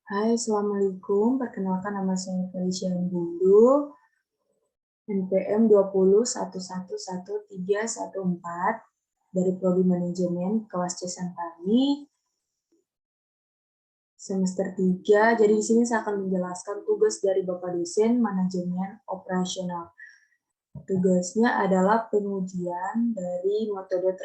Hai, Assalamualaikum. Perkenalkan nama saya Felicia Bulu, NPM 201111314 dari Prodi Manajemen kelas C Santani semester 3. Jadi di sini saya akan menjelaskan tugas dari Bapak dosen manajemen operasional. Tugasnya adalah pengujian dari metode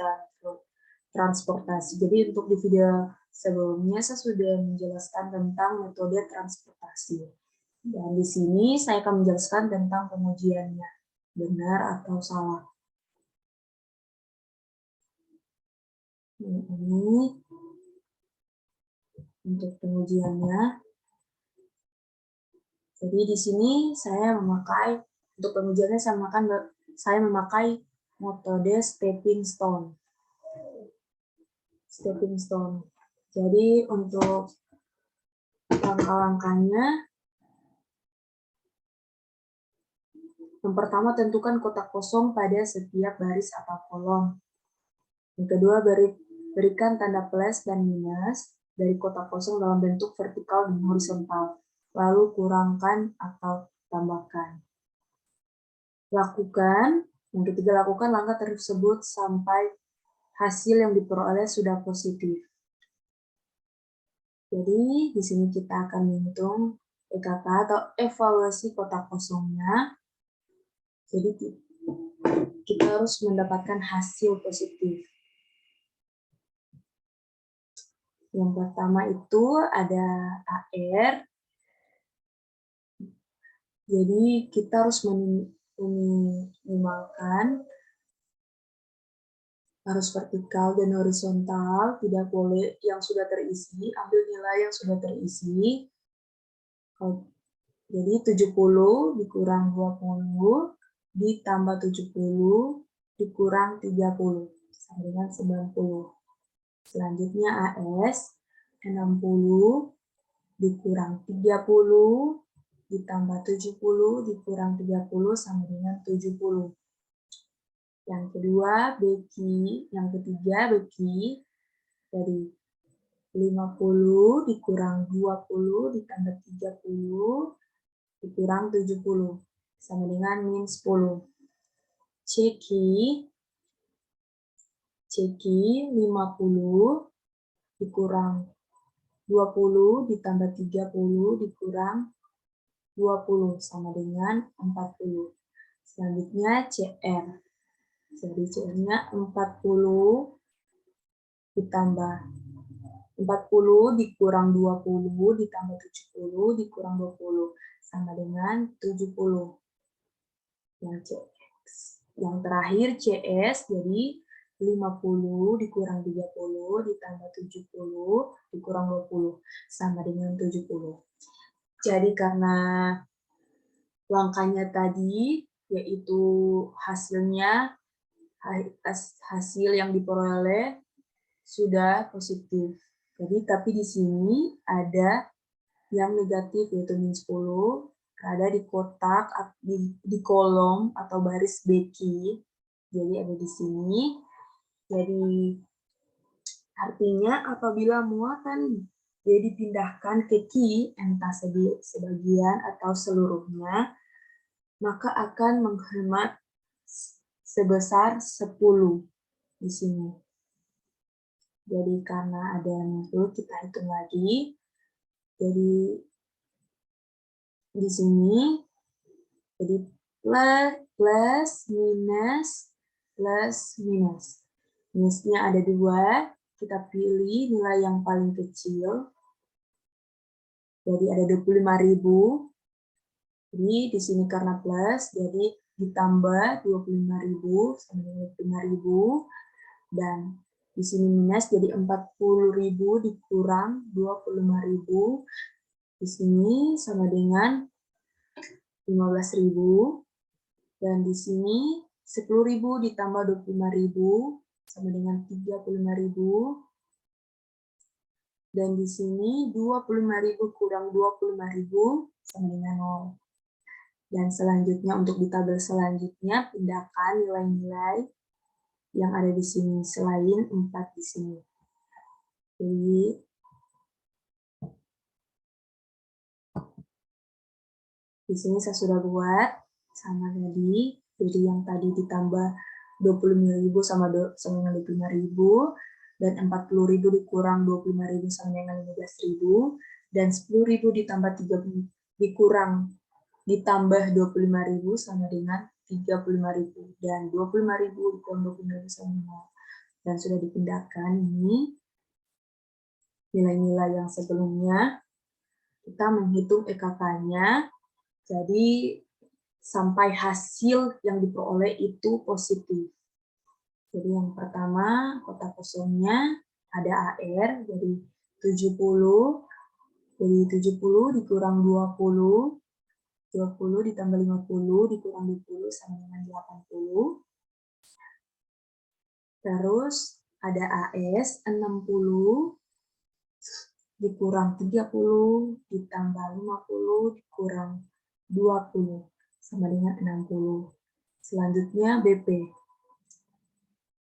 transportasi. Jadi untuk di video sebelumnya saya sudah menjelaskan tentang metode transportasi. Dan di sini saya akan menjelaskan tentang pengujiannya, benar atau salah. Ini untuk pengujiannya. Jadi di sini saya memakai, untuk pengujiannya saya memakai metode stepping stone. Jadi untuk langkah-langkahnya, yang pertama tentukan kotak kosong pada setiap baris atau kolom. Yang kedua, berikan tanda plus dan minus dari kotak kosong dalam bentuk vertikal dan horizontal. Lalu kurangkan atau tambahkan. Yang ketiga, lakukan langkah tersebut sampai hasil yang diperoleh sudah positif. Jadi, di sini kita akan menghitung EKK atau evaluasi kotak kosongnya. Jadi, kita harus mendapatkan hasil positif. Yang pertama itu ada AR. Jadi kita harus meminimalkan harus vertikal dan horizontal, tidak boleh yang sudah terisi, ambil nilai yang sudah terisi. Jadi 70 dikurang 20 ditambah 70 dikurang 30 sama dengan 90. Selanjutnya AS 60 dikurang 30 ditambah 70 dikurang 30 sama dengan 70. Yang kedua, yang ketiga, beki dari 50 dikurang 20 ditambah 30 dikurang 70 sama dengan min 10. Ceki 50 dikurang 20 ditambah 30 dikurang 20 sama dengan 40. Selanjutnya CR. Jadi CR-nya 40 ditambah 40 dikurang 20 ditambah 70 dikurang 20 sama dengan 70. Yang terakhir CS, jadi 50 dikurang 30 ditambah 70 dikurang 20 sama dengan 70. Jadi karena langkahnya tadi yaitu hasil yang diperoleh sudah positif. Jadi tapi di sini ada yang negatif yaitu min 10, ada di kotak di kolom atau baris beki. Jadi ada di sini. Jadi artinya apabila muatan dipindahkan ke Q, entah sebagian atau seluruhnya, maka akan menghemat sebesar 10 di sini. Jadi karena ada yang itu, kita hitung lagi. Jadi di sini, jadi plus, minus, plus, minus. Minusnya ada 2, kita pilih nilai yang paling kecil. Jadi ada 25.000. Jadi di sini karena plus, jadi ditambah 25.000 sama dengan 25.000 dan di sini minus jadi 40.000 dikurang 25.000. Di sini sama dengan 15.000 dan di sini 10.000 ditambah 25.000 sama dengan 35.000 dan di sini 25.000 kurang 25.000 sama dengan 0. Dan selanjutnya untuk di tabel selanjutnya pindahkan nilai-nilai yang ada di sini selain 4 di sini. Jadi Di sini saya sudah buat sama tadi. Jadi yang tadi ditambah 25.000 sama dengan 25.000, dan 40.000 dikurang 25.000 sama dengan 15.000, dan 10.000 ditambah 30 ditambah 25.000 sama dengan 35.000, dan 25.000 dikurang 25.000 sama 0. Dan sudah dipindahkan ini nilai-nilai yang sebelumnya. Kita menghitung EKK-nya. Jadi sampai hasil yang diperoleh itu positif. Jadi yang pertama, kotak kosongnya ada AR, jadi 70, jadi 70 dikurang 20, 20 ditambah 50 dikurang 20 sama dengan 80. Terus ada AS, 60 dikurang 30 ditambah 50 dikurang 20 sama dengan 60. Selanjutnya BP.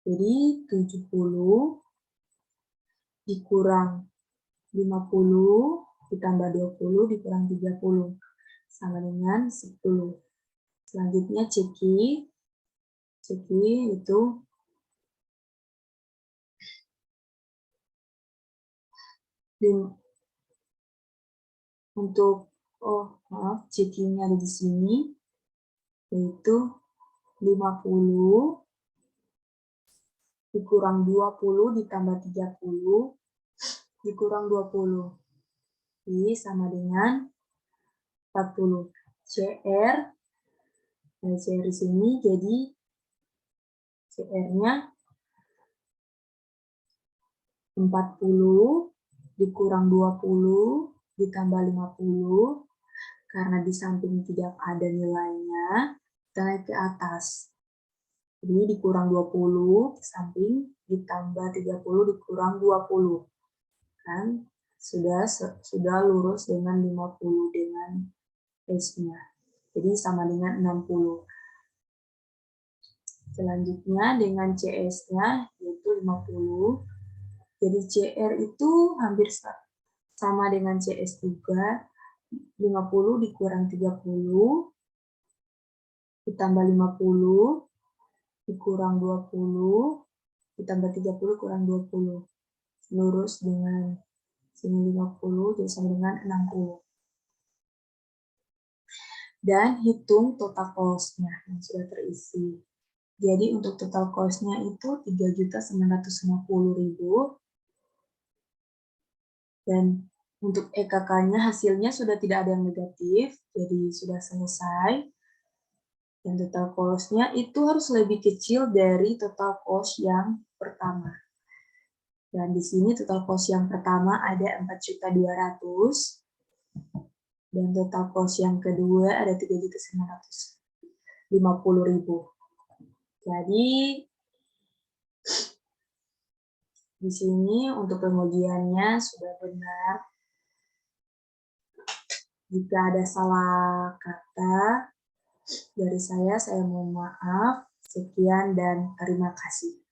Jadi 70 dikurang 50 ditambah 20 dikurang 30 sama dengan 10. Selanjutnya CQ. CQ itu untuk CQ-nya ada di sini, yaitu 50 dikurang 20 ditambah 30 dikurang 20. Ini sama dengan 40. CR, nah CR di sini, jadi CR-nya 40 dikurang 20 ditambah 50, karena di samping tidak ada nilainya, kita naik ke atas. Jadi dikurang 20 ke samping, ditambah 30 dikurang 20. Kan sudah lurus dengan 50 dengan S-nya. Jadi sama dengan 60. Selanjutnya dengan CS-nya yaitu 50. Jadi CR itu hampir sama dengan CS juga. 50 dikurang 30 ditambah 50 dikurang 20 ditambah 30 kurang 20. Lurus dengan sini 50 jadi sama dengan 60. Dan hitung total cost-nya yang sudah terisi. Jadi untuk total cost-nya itu 3.950.000. Dan untuk EKK-nya hasilnya sudah tidak ada yang negatif, jadi sudah selesai. Dan total cost-nya itu harus lebih kecil dari total cost yang pertama. Dan di sini total cost yang pertama ada 4.200.000. Dan total cost yang kedua ada 3.950.000. Jadi di sini untuk pengujiannya sudah benar. Jika ada salah kata dari saya mohon maaf. Sekian dan terima kasih.